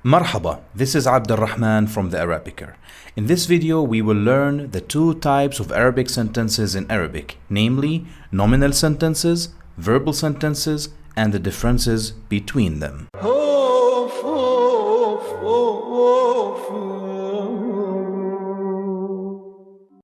Marhaba, this is Abdulrahman from the Arabiker. In this video, we will learn the two types of Arabic sentences in Arabic, namely nominal sentences, verbal sentences, and the differences between them.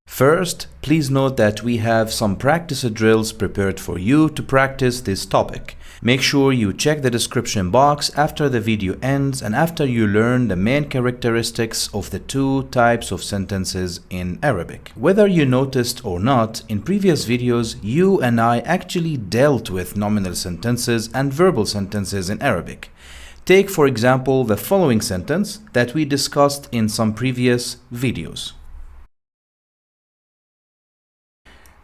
First, please note that we have some practice drills prepared for you to practice this topic. Make sure you check the description box after the video ends and after you learn the main characteristics of the two types of sentences in Arabic. Whether you noticed or not, in previous videos, you and I actually dealt with nominal sentences and verbal sentences in Arabic. Take, for example, the following sentence that we discussed in some previous videos.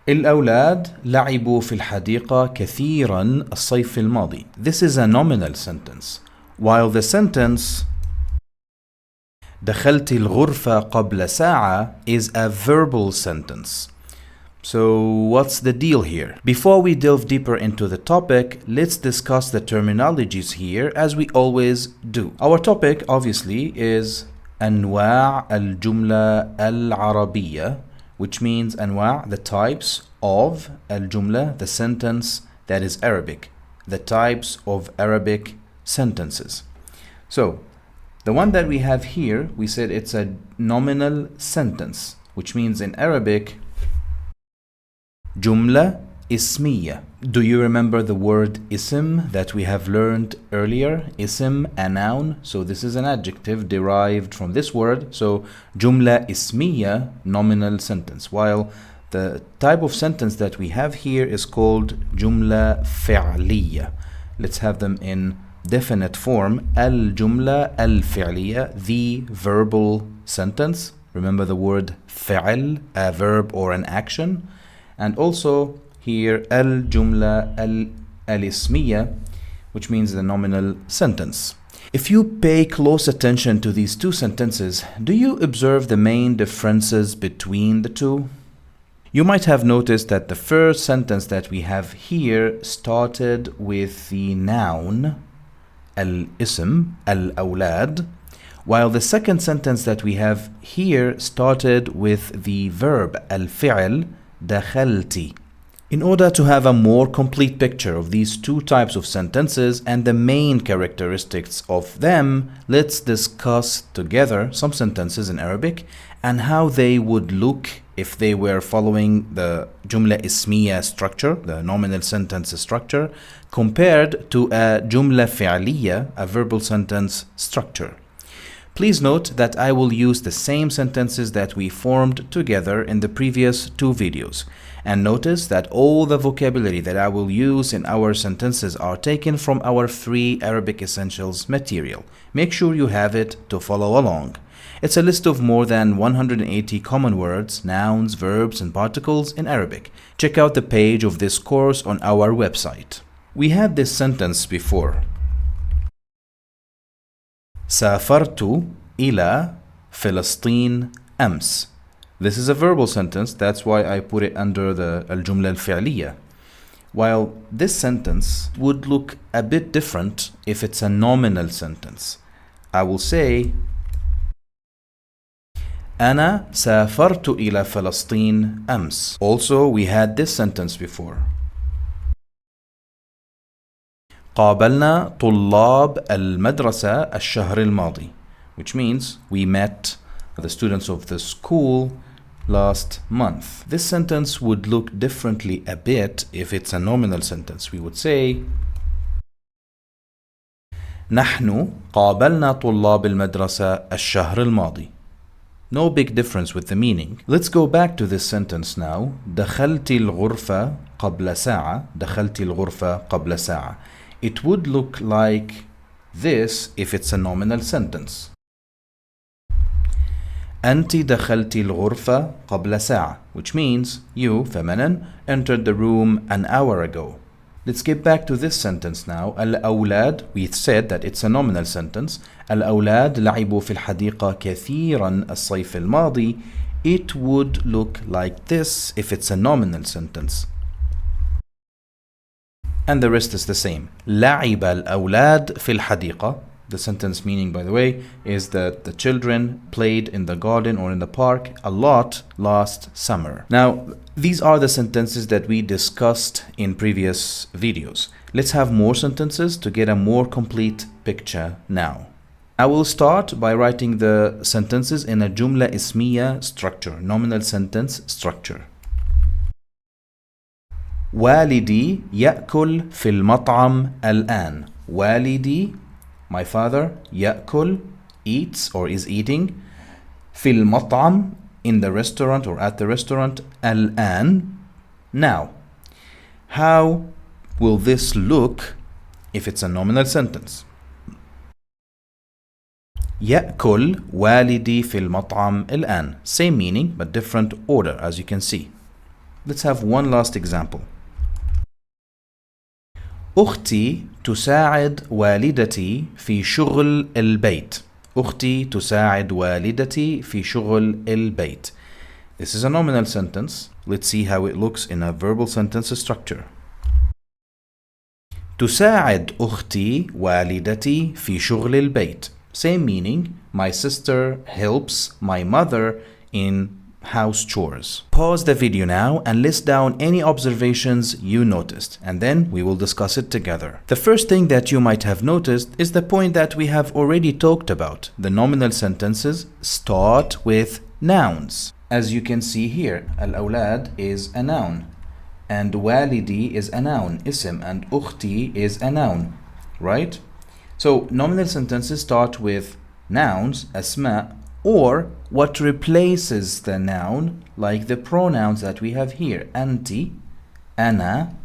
الأولاد لعبوا في الحديقة كثيرا الصيف الماضي. This is a nominal sentence, while the sentence دخلت الغرفة قبل ساعة is a verbal sentence. So what's the deal here? Before we delve deeper into the topic, let's discuss the terminologies here as we always do. Our topic obviously is أنواع الجملة العربية, which means أنواع, the types of الجملة, the sentence that is Arabic, the types of Arabic sentences. So the one that we have here, we said it's a nominal sentence, which means in Arabic جملة اسمية. Do you remember the word ism that we have learned earlier? Ism, a noun. So this is an adjective derived from this word. So جملة اسمية, nominal sentence. While the type of sentence that we have here is called جملة فعلية. Let's have them in definite form. الجملة الفعلية, the verbal sentence. Remember the word فعل, a verb or an action. And also here الجملة الاسمية, which means the nominal sentence. If you pay close attention to these two sentences, do you observe the main differences between the two? You might have noticed that the first sentence that we have here started with the noun الاسم الأولاد, while the second sentence that we have here started with the verb الفعل دخلتي. In order to have a more complete picture of these two types of sentences and the main characteristics of them, let's discuss together some sentences in Arabic and how they would look if they were following the جملة اسمية structure, the nominal sentence structure, compared to a جملة فعلية, a verbal sentence structure. Please note that I will use the same sentences that we formed together in the previous two videos. And notice that all the vocabulary that I will use in our sentences are taken from our free Arabic Essentials material. Make sure you have it to follow along. It's a list of more than 180 common words, nouns, verbs, and particles in Arabic. Check out the page of this course on our website. We had this sentence before. سافرت إلى فلسطين أمس. This is a verbal sentence, that's why I put it under the الجملة الفعلية. While this sentence would look a bit different if it's a nominal sentence. I will say أنا سافرت إلى فلسطين أمس. Also, we had this sentence before. قابلنا طلاب المدرسة الشهر الماضي, which means we met the students of the school last month. This sentence would look differently a bit if it's a nominal sentence. We would say نحن قابلنا طلاب المدرسة الشهر الماضي. No big difference with the meaning. Let's go back to this sentence now. دخلت الغرفة قبل ساعة. دخلت الغرفة قبل ساعة. It would look like this if it's a nominal sentence. أنت دخلت الغرفة قبل ساعة, which means you, feminine, entered the room an hour ago. Let's get back to this sentence now. الأولاد, we said that it's a nominal sentence. الأولاد لعبوا في الحديقة كثيرا الصيف الماضي. It would look like this if it's a nominal sentence. And the rest is the same. لعب الأولاد في الحديقة. The sentence meaning, by the way, is that the children played in the garden or in the park a lot last summer. Now, these are the sentences that we discussed in previous videos. Let's have more sentences to get a more complete picture now. I will start by writing the sentences in a جملة اسمية structure, nominal sentence structure. والدي يأكل في المطعم الآن. والدي, my father, يأكل, eats or is eating, في المطعم, in the restaurant or at the restaurant, الآن, now. How will this look if it's a nominal sentence? يأكل والدي في المطعم الآن. Same meaning but different order, as you can see. Let's have one last example. أختي تساعد والدتي في شغل البيت. أختي تساعد والدتي في شغل البيت. This is a nominal sentence. Let's see how it looks in a verbal sentence structure. تساعد أختي والدتي في شغل البيت. Same meaning, my sister helps my mother in house chores. Pause the video now and list down any observations you noticed, and then we will discuss it together. The first thing that you might have noticed is the point that we have already talked about. The nominal sentences start with nouns. As you can see here, al-awlad is a noun, and walidi is a noun, ism, and ukhti is a noun, right? So nominal sentences start with nouns, asma, or what replaces the noun, like the pronouns that we have here, anti, ana,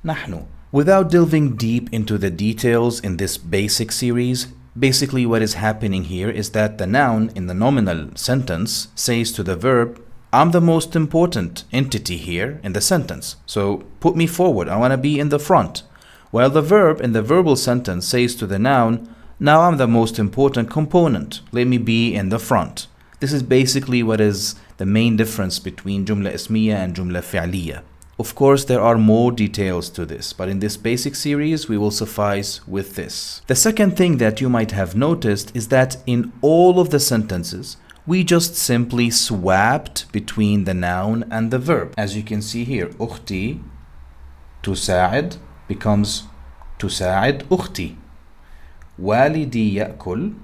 nahnu. Without delving deep into the details in this basic series, basically what is happening here is that the noun in the nominal sentence says to the verb, I'm the most important entity here in the sentence, so put me forward, I want to be in the front. While the verb in the verbal sentence says to the noun, now I'm the most important component, let me be in the front. This is basically what is the main difference between جملة اسمية and جملة فعلية. Of course, there are more details to this, but in this basic series, we will suffice with this. The second thing that you might have noticed is that in all of the sentences, we just simply swapped between the noun and the verb. As you can see here, أختي تساعد becomes تساعد أختي. والدي يأكل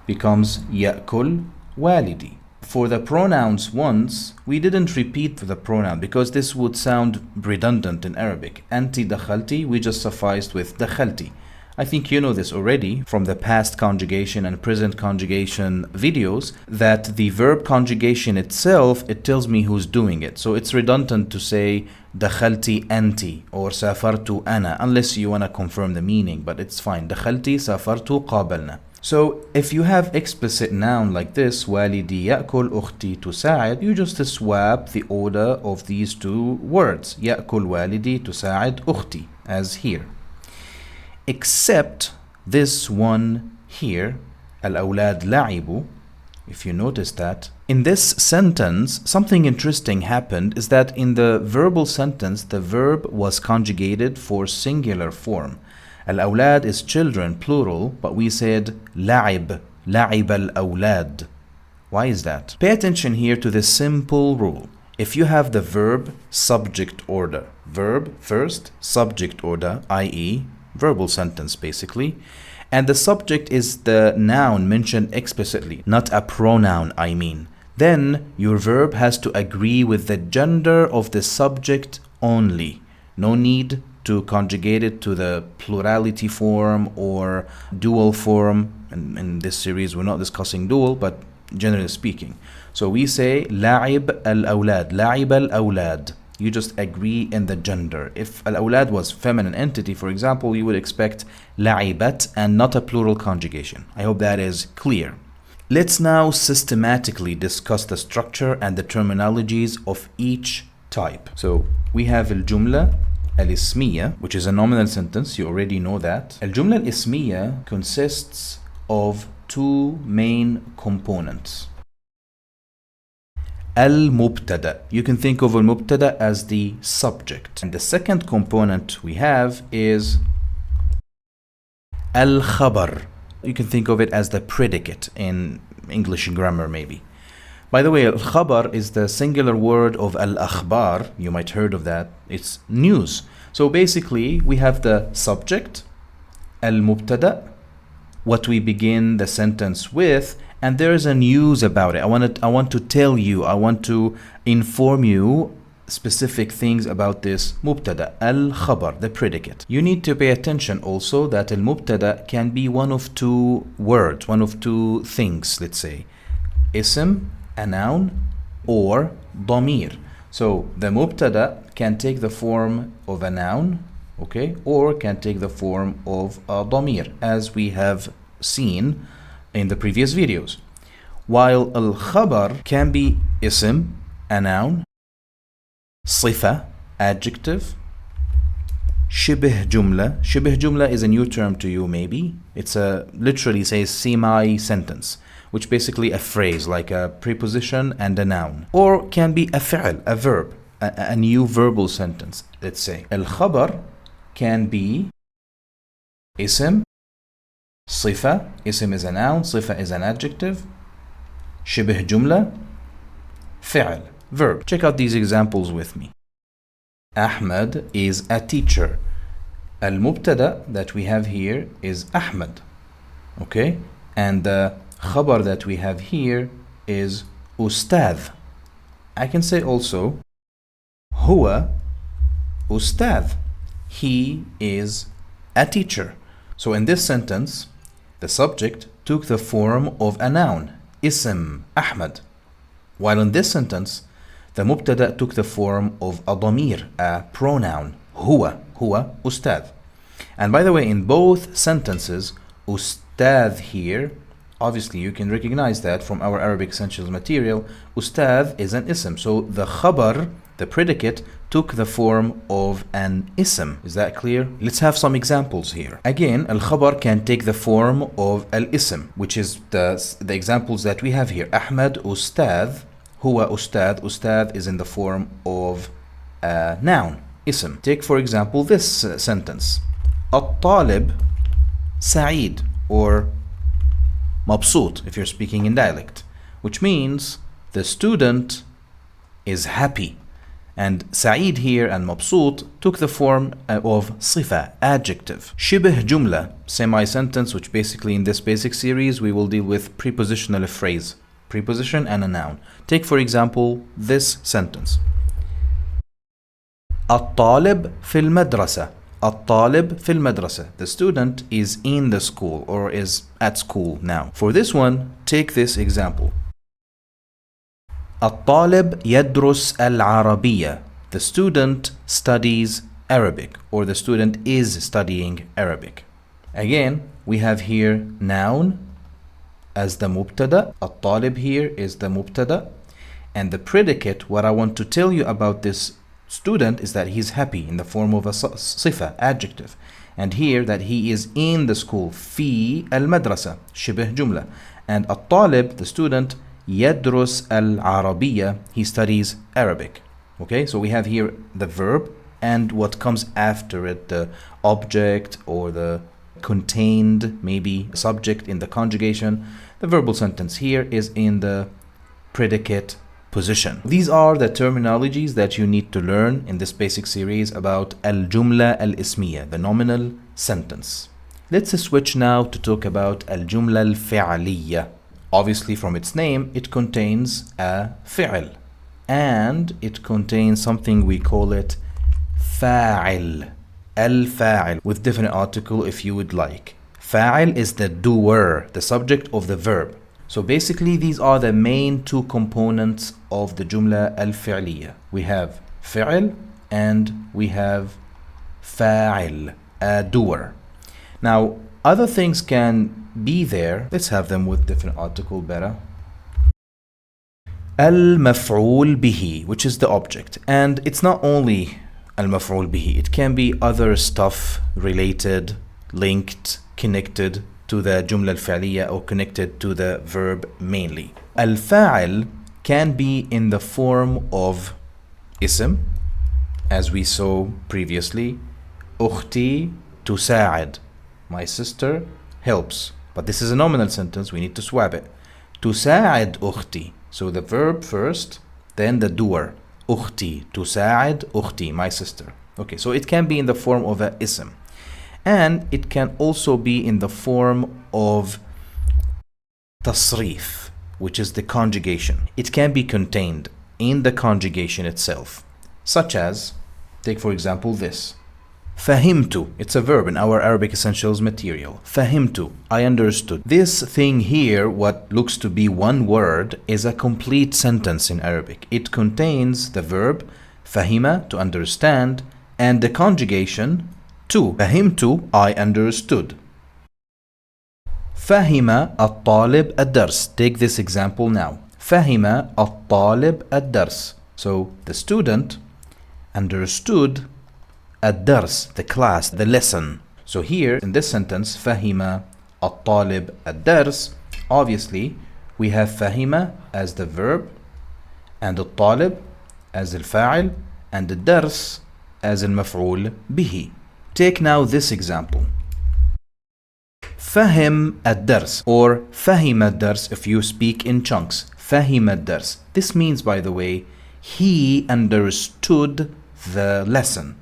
becomes يأكل والدي. For the pronouns once, we didn't repeat the pronoun because this would sound redundant in Arabic. أنتِ دخلتِ, we just sufficed with دخلتِ. I think you know this already from the past conjugation and present conjugation videos, that the verb conjugation itself, it tells me who's doing it. So it's redundant to say دخلتِ أنتِ or سافرت أنا, unless you want to confirm the meaning, but it's fine. دخلتِ سافرت قابلنا. So if you have explicit noun like this, والدي يأكل أختي تساعد, you just swap the order of these two words. يأكل والدي تساعد أختي, as here. Except this one here, الأولاد لعبوا. If you notice that, in this sentence, something interesting happened is that in the verbal sentence, the verb was conjugated for singular form. الأولاد is children, plural, but we said لعب, لعب الأولاد. Why is that? Pay attention here to this simple rule. If you have the verb subject order, verb first, subject order, i.e. verbal sentence basically, and the subject is the noun mentioned explicitly, not a pronoun, I mean, then your verb has to agree with the gender of the subject only. No need to conjugate it to the plurality form or dual form. In this series we're not discussing dual, but generally speaking. So we say لعب الأولاد, لعب الأولاد. You just agree in the gender. If al-awlad was feminine entity, for example, you would expect la'ibat and not a plural conjugation. I hope that is clear. Let's now systematically discuss the structure and the terminologies of each type. So we have الجملة الاسمية, which is a nominal sentence. You already know that. الجملة الاسمية consists of two main components. Al-Mubtada. You can think of Al-Mubtada as the subject. And the second component we have is الخبر. You can think of it as the predicate in English grammar maybe. By the way, al-khabar is the singular word of al-akhbar. You might heard of that. It's news. So basically, we have the subject, al-mubtada, what we begin the sentence with, and there is a news about it. I want to tell you, I want to inform you specific things about this mubtada, al-khabar, the predicate. You need to pay attention also that al-mubtada can be one of two words, one of two things, let's say. Ism, a noun, or damir. So the mubtada can take the form of a noun, okay, or can take the form of a damir, as we have seen in the previous videos. While al-khabar can be ism, a noun, صفة, adjective, شبه جملة. شبه جملة is a new term to you maybe. It's a literally says semi-sentence, which basically a phrase like a preposition and a noun. Or can be a fi'l, a verb, a new verbal sentence, let's say. Al-khabar can be ism, صفة, ism is a noun, صفة is an adjective, شبه جملة, fi'l, verb. Check out these examples with me. Ahmed is a teacher. Al-mubtada that we have here is Ahmed, okay? And the khabar that we have here is ustad. I can say also huwa ustad. He is a teacher. So in this sentence, the subject took the form of a noun, ism, Ahmed. While in this sentence, the mubtada took the form of a damir, a pronoun, huwa ustad. And by the way, in both sentences, ustad here, obviously you can recognize that from our Arabic Essentials material, ustad is an ism. So the khabar, the predicate, took the form of an ism. Is that clear? Let's have some examples here. Again, al-khabar can take the form of al-ism, which is the examples that we have here. Ahmed ustad, huwa ustad. Ustad is in the form of a noun, ism. Take for example this sentence. At-talib sa'id, or mabsut if you're speaking in dialect, which means the student is happy. And sa'id here and mabsut took the form of sifa, adjective. Shibh jumla, semi-sentence, which basically in this basic series we will deal with prepositional phrase, preposition and a noun. Take for example this sentence. الطالب في المدرسة. الطالب في المدرسة. The student is in the school or is at school now. For this one, take this example. الطالب يدرس العربية. The student studies Arabic, or the student is studying Arabic. Again, we have here noun as the mubtada. الطالب here is the mubtada. And the predicate, what I want to tell you about this student is that he's happy, in the form of a sifa, adjective. And here that he is in the school, في المدرسة, شبه جملة. And الطالب, the student, يدرس العربية, he studies Arabic. Okay, so we have here the verb and what comes after it, the object or the contained, maybe subject in the conjugation. The verbal sentence here is in the predicate position. These are the terminologies that you need to learn in this basic series about al-jumla al-ismiya, the nominal sentence. Let's switch now to talk about al-jumla al-fi'aliyya. Obviously from its name, it contains a fi'l, and it contains something we call it fa'il, al-fa'il, with definite article if you would like. Fa'il is the doer, the subject of the verb. So basically these are the main two components of the jumla al-fi'liyya. We have fi'l and we have fa'il, a doer. Now other things can be there. Let's have them with different article better. Al-maf'ul bihi, which is the object. And it's not only al-maf'ul bihi. It can be other stuff related, linked, connected to the jumla al-fi'liyya or connected to the verb mainly. Al-fa'il can be in the form of ism, as we saw previously. Ukhti tusa'id. My sister helps. But this is a nominal sentence. We need to swap it. تساعد أختي. So the verb first, then the doer. أختي. تساعد أختي. My sister. Okay, so it can be in the form of a ism. And it can also be in the form of تصريف, which is the conjugation. It can be contained in the conjugation itself. Such as, take for example this. فهمت. It's a verb in our Arabic Essentials material. فهمت. I understood. This thing here, what looks to be one word, is a complete sentence in Arabic. It contains the verb فهم, to understand, and the conjugation to. فهمت, I understood. فهم الطالب الدرس. Take this example now. فهم الطالب الدرس. So the student understood الدرس, the class, the lesson. So here in this sentence, فهم الطالب الدرس, obviously we have فهم as the verb, and الطالب as الفاعل, and الدرس as المفعول به. Take now this example. فهم الدرس, or فهم الدرس if you speak in chunks. فهم الدرس. This means, by the way, he understood the lesson.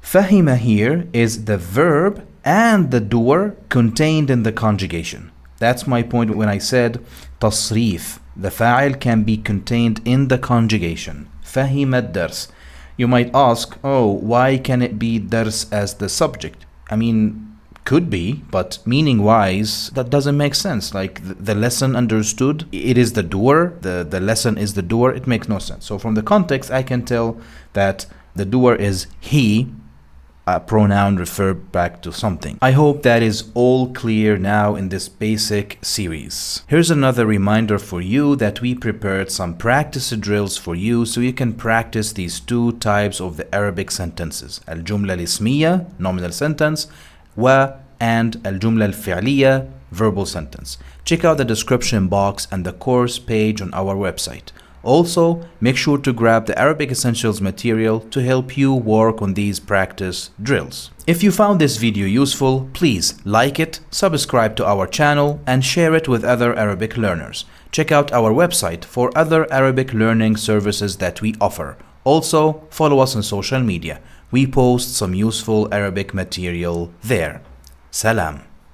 فهم here is the verb and the doer contained in the conjugation. That's my point when I said تصريف. The فاعل can be contained in the conjugation. فهم الدرس. You might ask, oh, why can it be dars as the subject? I mean, could be, but meaning-wise, that doesn't make sense. Like the lesson understood, it is the doer, the lesson is the doer, it makes no sense. So from the context, I can tell that the doer is he, a pronoun referred back to something. I hope that is all clear now in this basic series. Here's another reminder for you that we prepared some practice drills for you so you can practice these two types of the Arabic sentences. الجملة الاسمية, nominal sentence, and الجملة الفعلية, verbal sentence. Check out the description box and the course page on our website. Also, make sure to grab the Arabic Essentials material to help you work on these practice drills. If you found this video useful, please like it, subscribe to our channel, and share it with other Arabic learners. Check out our website for other Arabic learning services that we offer. Also, follow us on social media. We post some useful Arabic material there. Salam.